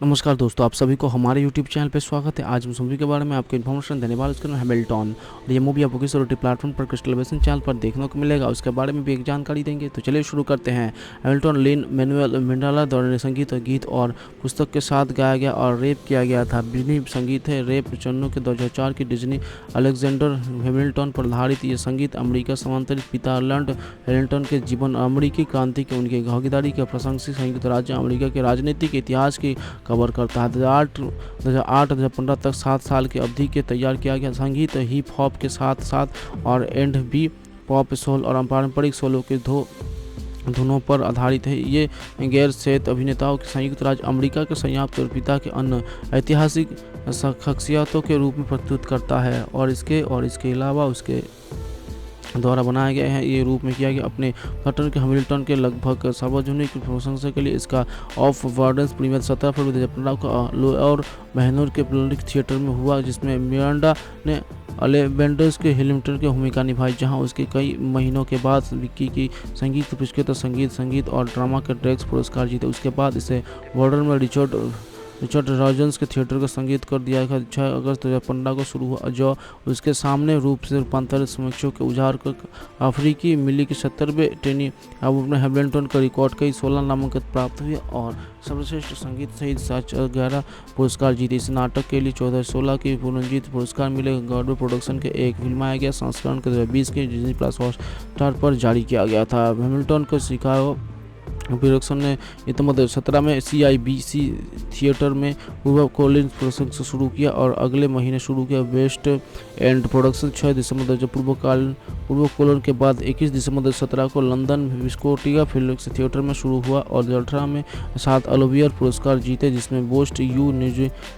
नमस्कार दोस्तों, आप सभी को हमारे यूट्यूब चैनल पे स्वागत है। आज हम मूवी के बारे में आपको इन्फॉर्मेशन देने वाले, उसका नाम हैमिल्टन। और ये मूवी आपको किस ओटीटी प्लेटफॉर्म पर क्रिस्टल बेसन चैनल पर देखने को मिलेगा, उसके बारे में भी एक जानकारी देंगे। तो चलिए शुरू करते हैं। हैमिल्टन लिन मैनुअल मिरांडा द्वारा संगीत गीत और पुस्तक के साथ गाया गया और रैप किया गया था। डिज्नी संगीत है रैप चन्नों के 2004 की डिज्नी अलेक्जेंडर हैमिल्टन पर आधारित ये संगीत अमेरिका समांतरित पिता लॉर्ड हैमिल्टन के जीवन, अमेरिकी क्रांति के उनकी भागीदारी के प्रशंसित संयुक्त राज्य अमेरिका के राजनीतिक इतिहास की कवर करता है। 2008-2015 तक 7 साल की अवधि के तैयार किया गया संगीत हिप हॉप के साथ साथ और एंड बी पॉप सोल और पारंपरिक सोलो के धुनों पर आधारित है। ये गैर सेहत अभिनेताओं के संयुक्त राज्य अमेरिका के संयुक्त और पिता के अन्य ऐतिहासिक शख्सियतों के रूप में प्रस्तुत करता है और इसके अलावा उसके द्वारा बनाया गया है। ये रूप में किया गया अपने पटन के हैमिल्टन के लगभग सार्वजनिक प्रशंसा के लिए। इसका ऑफ वार्डन्स प्रीमियर 17 फरवरी 2015 को और बहनूर के पब्लिक थिएटर में हुआ, जिसमें मिरांडा ने अलेवेंडर्स के हैमिल्टन की भूमिका निभाई, जहां उसके कई महीनों के बाद विक्की की संगीत पुरस्कृत संगीत और ड्रामा के ड्रैक्स पुरस्कार जीते। उसके बाद इसे बॉर्डर में रिचर्ड रॉजर्स के थिएटर का संगीत कर दिया गया। 6 अगस्त 2015 को शुरू हुआ, जो उसके सामने रूप से रूपांतरित समीक्षकों के उजाड़ कर अफ्रीकी मिली के 70वें टेनी एल्बम में हैमिल्टन का रिकॉर्ड कई 16 नामांकन प्राप्त हुए और सर्वश्रेष्ठ संगीत सहित 11 पुरस्कार जीते। इस नाटक के लिए 14-16 की पुनर्जीत पुरस्कार मिले। गॉडवे प्रोडक्शन के एक फिल्माया गया संस्करण के 2020 के डिज्नी प्लस हॉटस्टार पर जारी किया गया था। हैमिल्टन को शिकागो प्रोडक्शन ने 2017 में CIBC थिएटर में पूर्व कोलिंस प्रोडक्शन से शुरू किया और अगले महीने शुरू किया वेस्ट एंड प्रोडक्शन 6 दिसंबर पूर्व कोलन के बाद 21 दिसंबर 2017 को लंदन विस्कोटिया फिल्म थिएटर में शुरू हुआ और 2018 में 7 ओलिवियर पुरस्कार जीते, जिसमें बेस्ट यू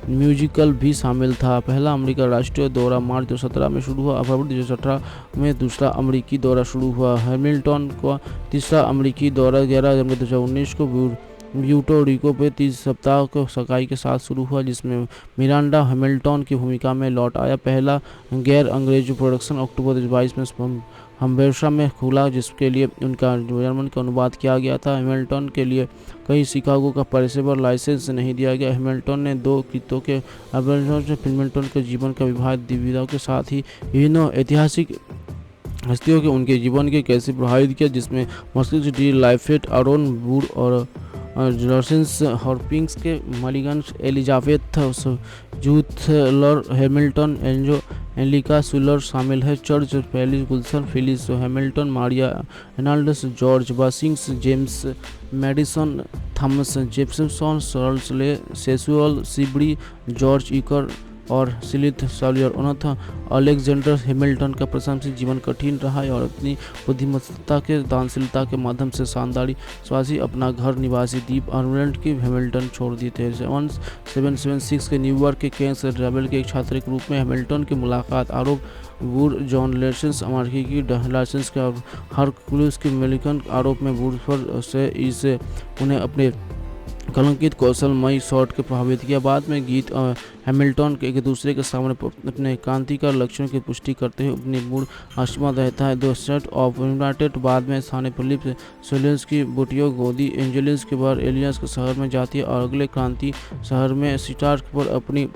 म्यूजिकल भी शामिल था। पहला अमेरिका राष्ट्रीय दौरा मार्च 2017 में शुरू हुआ। फरवरी 2018 में दूसरा अमेरिकी दौरा शुरू हुआ। हैमिल्टन का तीसरा अमेरिकी दौरा 11 जनवरी 2019 को ब्यूटो रिको पे 30 सप्ताह को सगाई के साथ शुरू हुआ, जिसमें मिरांडा हैमिल्टन की भूमिका में लौट आया। पहला गैर अंग्रेजी प्रोडक्शन अक्टूबर 2022 में हम्बेर्सा में खुला, जिसके लिए उनका जर्मन का अनुवाद किया गया था। हैमिल्टन के लिए कई शिकागो का पेशेवर लाइसेंस नहीं दिया गया। हैमिल्टन ने 2 कृतों के हैमिल्टन के जीवन का विविधताओं के साथ ही विभिन्न ऐतिहासिक हस्तियों के उनके जीवन के कैसे प्रभावित किया, जिसमें मस्किल डी लाइफेट, आरोन वुड और जॉर्जेस हॉपिंग्स के मलिगन, एलिजाबेथ जूथलर हैमिल्टन, एलिका सुलर शामिल है। चर्च पेलिस गुल्सन फिलिस हैमिल्टन, मारिया एनाल्डस, George Washington, James Madison, Thomas Jefferson, Charles Lee सेसुअल सिबड़ी, जॉर्ज इकर और सिलिथ सॉलियर। अनथ अलेक्जेंडर हैमिल्टन का प्रशंसित जीवन कठिन रहा और अपनी बुद्धिमत्ता के दानशीलता के माध्यम से शानदारी स्वासी अपना घर निवासी द्वीप आयरलैंड की हैमिल्टन छोड़ दिए थे। 1776 के न्यूयॉर्क के केंस ट्रेवल के एक छात्र के रूप में हैमिल्टन की मुलाकात, आरोप वुड जॉन लाइसेंस अमेरिकी की लाइसेंस के हरकुलिस के मेलिकन आरोप में वुड पर से इसे उन्हें अपने कलंकित कौशलमयी शॉट के प्रभावित किया। बाद में गीत हैमिल्टन के एक दूसरे के सामने अपने क्रांतिकारी लक्ष्यों की पुष्टि करते हुए अपनी मूल आशीर्वाद रहता है। द सेट ऑफ यूनाइटेड बाद में स्थानीय फिलिप सोलियंस की बुटियो गोदी एंजेलिस के बाद एलियंस के शहर में जाती है और अगले क्रांति शहर में सिटार पर अपनी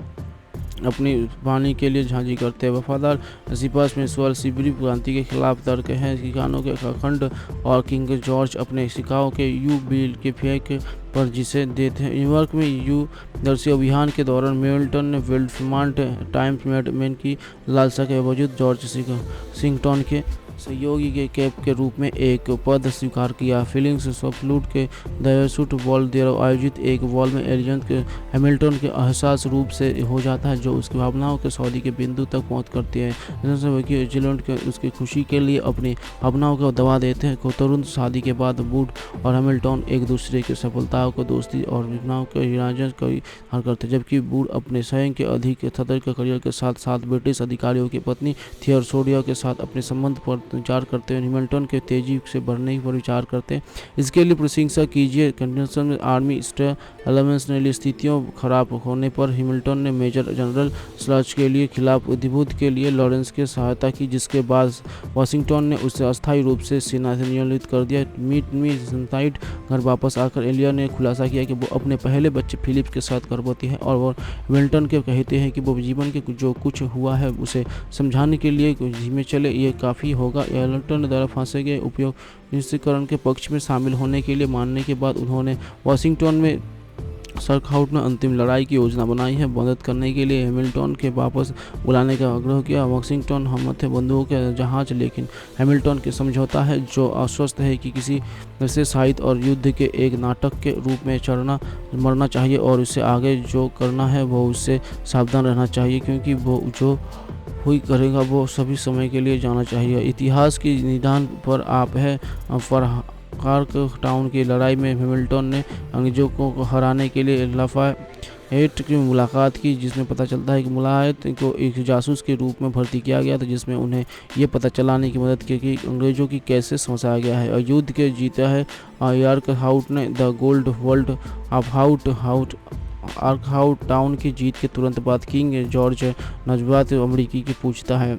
वाणी के लिए झांझी करते हैं। वफादार सिपाही में स्वर सिबरी क्रांति के खिलाफ तर्क है। किसानों के अखंड और किंग जॉर्ज अपने सिक्कों के यू बिल के फेंक पर जिसे देते हैं। न्यूयॉर्क में यू दर्शी अभियान के दौरान हैमिल्टन ने वेल्डमार्ट टाइम्स मैन की लालसा के बावजूद जॉर्ज वाशिंगटन के सहयोगी के कैप के रूप में एक पद स्वीकार किया। फीलिंग्स सॉफ्टलूट के दयासूट वॉल द्वारा आयोजित एक वॉल में एलियंस के हैमिल्टन के एहसास रूप से हो जाता है, जो उसकी भावनाओं के सौदे के बिंदु तक पहुंच करती है। जिलेंट के उसकी खुशी के लिए अपनी भावनाओं को दबा देते हैं। तुरंत शादी के बाद वुड और हैमिल्टन एक दूसरे की सफलताओं को दोस्ती और भावनाओं के विराजन का करते, जबकि वुड अपने स्वयं के अधिक सदर के करियर के साथ साथ ब्रिटिश अधिकारियों की पत्नी थियोडोसिया के साथ अपने संबंध पर विचार करते हैं, हैमिल्टन के तेजी से बढ़ने पर विचार करते हैं। इसके लिए प्रशंसा कीजिए। कंडीशन में आर्मी स्टाफ एलिमेंट्स ने स्थितियों खराब होने पर हैमिल्टन ने मेजर जनरल स्लच के लिए खिलाफ युद्ध के लिए लॉरेंस की सहायता की, जिसके बाद वाशिंगटन ने उसे अस्थायी रूप से सेना से नियोजित कर दिया। मीट में सनसाइड घर वापस आकर एलिया ने खुलासा किया कि वो अपने पहले बच्चे फिलिप के साथ गर्भवती है, और वो हैमिल्टन के कहते हैं कि वो जीवन के जो कुछ हुआ है उसे समझाने के लिए धीमे चले, ये काफ़ी होगा। हैमिल्टन द्वारा फांसे के उपयोग निश्चितकरण के पक्ष में शामिल होने के लिए मानने के बाद उन्होंने वाशिंगटन में सरखाउट में अंतिम लड़ाई की योजना बनाई है। मदद करने के लिए हैमिल्टन के वापस बुलाने का आग्रह किया। वाशिंगटन हमत है बंदूकों के जहाज, लेकिन हैमिल्टन के समझौता है जो आश्वस्त है कि किसी वैसे साहित्य और युद्ध के एक नाटक के रूप में मरना चाहिए, और उससे आगे जो करना है वो उससे सावधान रहना चाहिए, क्योंकि वो जो हुई करेगा वो सभी समय के लिए जाना चाहिए। इतिहास की निदान पर आप है कार्क टाउन की लड़ाई में हैमिल्टन ने अंग्रेजों को हराने के लिए लाफायेट की मुलाकात की, जिसमें पता चलता है कि मुलाकात को एक जासूस के रूप में भर्ती किया गया था, जिसमें उन्हें ये पता चलाने की मदद की कि अंग्रेजों की कैसे फंसाया गया है और युद्ध के जीता है। आर्कहाउट ने द गोल्ड वर्ल्ड आर्कहाउट टाउन की जीत के तुरंत बाद किंग जॉर्ज नजबात अमेरिकी की पूछता है,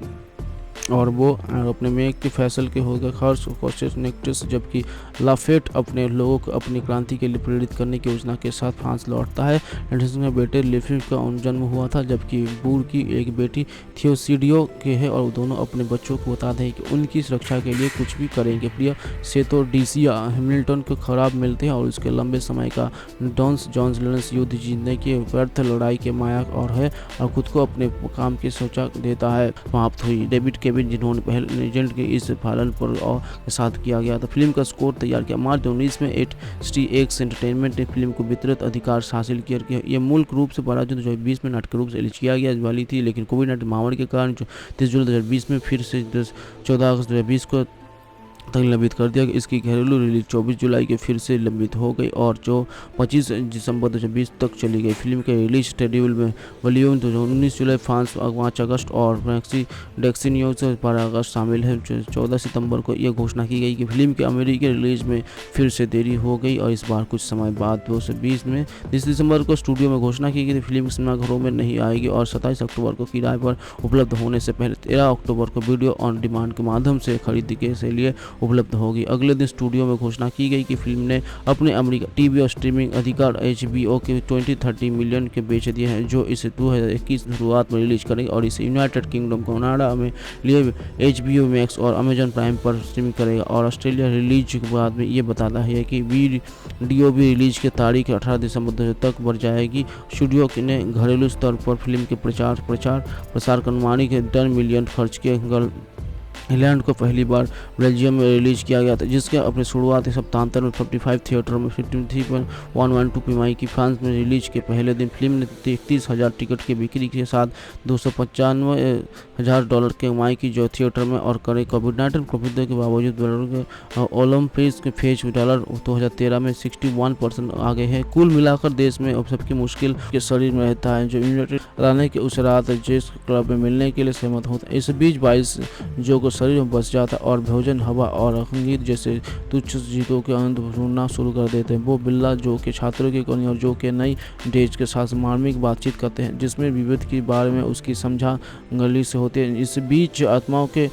और वो अपने मेक के फैसल के होकर खर्च कोशिश नेक्टिस, जबकि लाफेट अपने लोगों को अपनी क्रांति के लिए प्रेरित करने की योजना के साथ फ्रांस लौटता है। एडिसन के बेटे लेफिट का जन्म हुआ था, जबकि बूर की एक बेटी थियोसीडियो के है, और दोनों अपने बच्चों को बताते हैं कि उनकी सुरक्षा के लिए कुछ भी करेंगे। प्रिय सेतो डीसिया हैमिल्टन को खराब मिलते हैं, और उसके लंबे समय का डॉन्स जॉन्स लॉरेंस युद्ध जीतने की व्यर्थ लड़ाई के माया और है, और खुद को अपने काम की सोचा देता है समाप्त हुई। डेविड केविन जिन्होंने पहले एजेंट के इस पालन पर के साथ किया गया था। फिल्म का स्कोर तैयार किया। मार्च 19 में HTX एंटरटेनमेंट ने फिल्म को वितरित अधिकार हासिल किया। यह मूल रूप से 12 जून 2020 में नाटक रूप से रिलीज किया गया वाली थी, लेकिन कोविड-19 महामारी के कारण 30 जुलाई 2020 में फिर से 14 अगस्त 2020 को तक लंबित कर दिया। इसकी घरेलू रिलीज 24 जुलाई के फिर से लंबित हो गई, और जो 25 दिसंबर 2020 तक चली गई। फिल्म के रिलीज शेड्यूल में वॉल्यूम 19 जुलाई, फ्रांस 5 अगस्त और डेक्सिनियो 12 अगस्त शामिल है। 14 सितंबर को यह घोषणा की गई कि फिल्म के अमेरिकी रिलीज में फिर से देरी हो गई, और इस बार कुछ समय बाद 2020 में 30 दिसंबर को स्टूडियो में घोषणा की गई थी फिल्म सिनेमाघरों में नहीं आएगी, और 27 अक्टूबर को किराए पर उपलब्ध होने से पहले 13 अक्टूबर को वीडियो ऑन डिमांड के माध्यम से खरीद के लिए उपलब्ध होगी। अगले दिन स्टूडियो में घोषणा की गई कि फिल्म ने अपने अमेरिका टीवी और स्ट्रीमिंग अधिकार HBO के 20-30 मिलियन के बेच दिए हैं, जो इसे 2021 शुरुआत में रिलीज करेंगे, और इसे यूनाइटेड किंगडम कनाडा में लिए HBO Max और अमेजन प्राइम पर स्ट्रीमिंग करेगा। और ऑस्ट्रेलिया रिलीज के बाद में ये बताता है कि वीडियो भी रिलीज की तारीख 18 दिसंबर तक बढ़ जाएगी। स्टूडियो ने घरेलू स्तर पर फिल्म के प्रसार अनुमानित 10 मिलियन खर्च किए। इंग्लैंड को पहली बार बेल्जियम में रिलीज किया गया था, जिसके अपने शुरुआती सप्ताहांतर में 55 थिएटर में 53.112 कमाई की। फ्रांस में रिलीज के पहले दिन फिल्म ने 33,000 टिकट की बिक्री के साथ $295,000 की कमाई की, जो थिएटर में और करे कोविड-19 प्रभाव के बावजूद ओलंपिक्स के फेज $2013 में 61% आगे है। कुल मिलाकर देश में अब सबकी मुश्किल के शरीर में रहता है, जो यूनाइटेड रहने के उस रात जिस क्लब में मिलने के लिए सहमत होता है। इस बीच 22 जो को शरीर में बच जाता है, और भोजन, हवा और संगीत जैसे तुच्छ चीज़ों के आनंद ढूंढना शुरू कर देते हैं। वो बिल्ला जो के छात्रों की कहानी और जो के नई डेज के साथ मार्मिक बातचीत करते हैं, जिसमें विविध के बारे में उसकी समझा गली से होती है। इस बीच आत्माओं के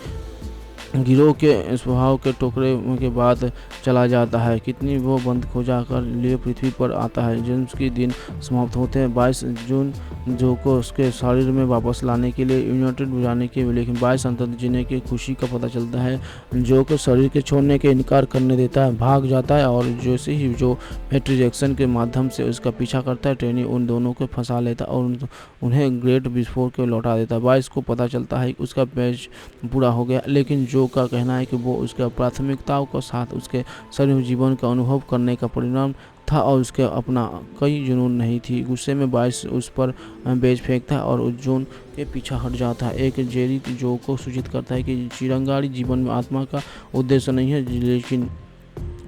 गिरोह के स्वभाव के टुकड़े के बाद चला जाता है, कितनी वो बंद खो जाकर लिए पृथ्वी पर आता है। जेम्स के दिन समाप्त होते हैं। 22 जून जो को उसके शरीर में वापस लाने के लिए यूनाइटेड जाने के, लेकिन 22 अंतर जीने की खुशी का पता चलता है। जो को शरीर के छोड़ने के इनकार करने देता है, भाग जाता है, और जैसे ही जो मेट्री जैक्सन के माध्यम से उसका पीछा करता है, ट्रेनी उन दोनों को फंसा लेता है और उन्हें ग्रेट विस्फोट के लौटा देता है। 22 को पता चलता है कि उसका बैच पूरा हो गया, लेकिन जो का कहना है कि वो उसके प्राथमिकताओं के साथ उसके शरीर जीवन का अनुभव करने का परिणाम था, और उसके अपना कोई जुनून नहीं थी। गुस्से में 22 उस पर बेच फेंकता है और उस जून के पीछा हट जाता है। एक जेरी जो को सूचित करता है कि चिरंगारी जीवन में आत्मा का उद्देश्य नहीं है, लेकिन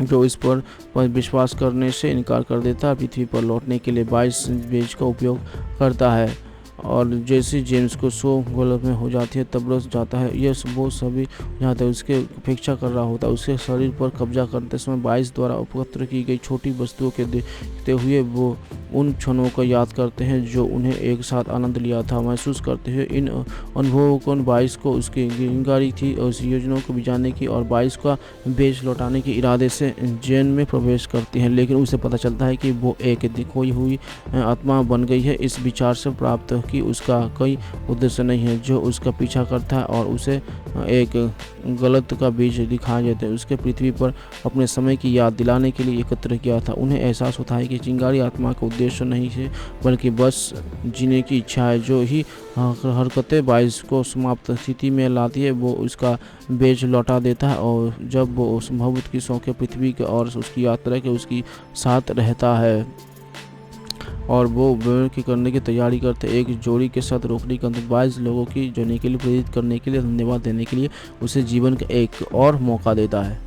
जो इस पर विश्वास करने से इनकार कर देता है। पृथ्वी पर लौटने के लिए 22 बेच का उपयोग करता है। और जैसे जेम्स को सो गलत में हो जाती है तब रुक जाता है। यह वो सभी जाते हैं उसके अपेक्षा कर रहा होता है। उसके शरीर पर कब्जा करते समय बाइस द्वारा एकत्र की गई छोटी वस्तुओं के देखते हुए वो उन क्षणों को याद करते हैं जो उन्हें एक साथ आनंद लिया था। महसूस करते हुए इन अनुभवों को बाइस को उसकी गिरफ्तारी थी और उस योजना को बिजाने की और बाइस का बेच लौटाने के इरादे से जेल में प्रवेश करती है, लेकिन उसे पता चलता है कि वो एक खोई हुई आत्मा बन गई है। इस विचार से प्राप्त कि उसका कोई उद्देश्य नहीं है जो उसका पीछा करता है और उसे एक गलत का बीज दिखाई देते हैं। उसके पृथ्वी पर अपने समय की याद दिलाने के लिए एकत्र किया था। उन्हें एहसास होता है कि चिंगारी आत्मा का उद्देश्य नहीं है बल्कि बस जीने की इच्छा है। जो ही हरकतें बाइस को समाप्त स्थिति में लाती है वो उसका बेच लौटा देता है और जब वो उस भभूत की सौंके पृथ्वी के और उसकी यात्रा के उसकी साथ रहता है और वो विवरण की करने की तैयारी करते एक जोड़ी के साथ रोकने के अंदर 22 लोगों की जोड़ने के लिए प्रेरित करने के लिए धन्यवाद देने के लिए उसे जीवन का एक और मौका देता है।